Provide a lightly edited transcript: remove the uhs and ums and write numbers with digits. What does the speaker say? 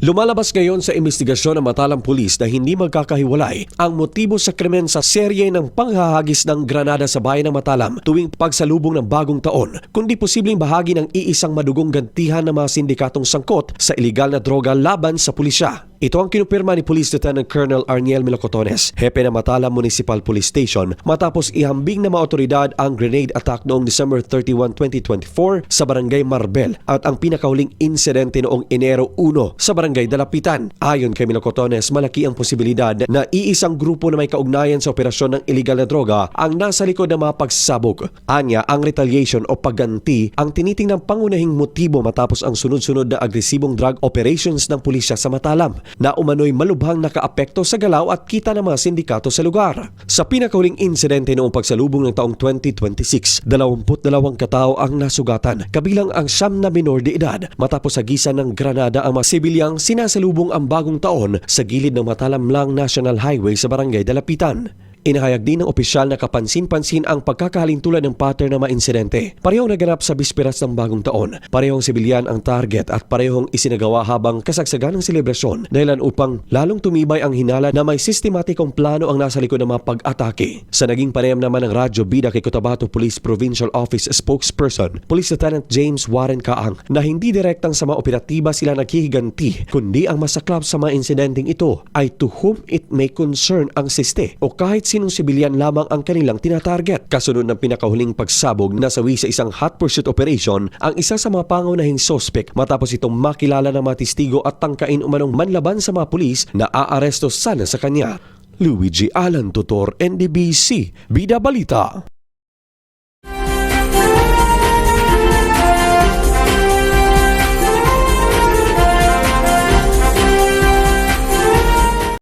Lumalabas ngayon sa investigasyon ng matalang pulis na hindi magkakahiwalay ang motibo sa krimen sa serye ng panghahagis ng granada sa bayan ng Matalam tuwing pagsalubong ng bagong taon, kundi posibleng bahagi ng iisang madugong gantihan ng mga sindikatong sangkot sa ilegal na droga laban sa pulisya. Ito ang kinupirma ni Police Lieutenant Colonel Arniel Melocotones, hepe ng Matalam Municipal Police Station, matapos ihambing ng mga otoridad ang grenade attack noong December 31, 2024 sa Barangay Marbel at ang pinakahuling insidente noong Enero 1 sa Barangay Dalapitan. Ayon kay Melocotones, malaki ang posibilidad na iisang grupo na may kaugnayan sa operasyon ng iligal na droga ang nasa likod ng mga pagsabog. Anya, ang retaliation o pagganti ang tinitingnang pangunahing motibo matapos ang sunod-sunod na agresibong drug operations ng pulisya sa Matalam na umano'y malubhang nakaapekto sa galaw at kita ng mga sindikato sa lugar. Sa pinakahuling insidente noong pagsalubong ng taong 2026, 22 katao ang nasugatan, kabilang ang 9 na minor de edad matapos hagisan ng granada ang mga sibilyang sinasalubong ang bagong taon sa gilid ng Matalamlang National Highway sa Barangay Dalapitan. Inahayag din ng opisyal na kapansin-pansin ang pagkakahalintulad ng pattern ng mga insidente. Parehong naganap sa bisperas ng bagong taon. Parehong sibilyan ang target at parehong isinagawa habang kasagsagan ng selebrasyon dahilan upang lalong tumibay ang hinala na may sistematikong plano ang nasa likod ng mga pag-atake. Sa naging panayam naman ng radyo bida kay Cotabato Police Provincial Office spokesperson, Police Lieutenant James Warren Kaang, na hindi direktang sa mga operatiba sila naghihiganti, kundi ang masaklap sa mga insidenteng ito ay to whom it may concern ang siste o kahit sinong sibilyan lamang ang kanilang tinatarget. Kasunod ng pinakahuling pagsabog, nasawi sa isang hot pursuit operation ang isa sa mga pangunahing sospek matapos itong makilala ng mga testigo at tangkain umanong manlaban sa mga pulis na aaresto sana sa kanya. Luigi Alan Tutor, NDBC, Bida Balita.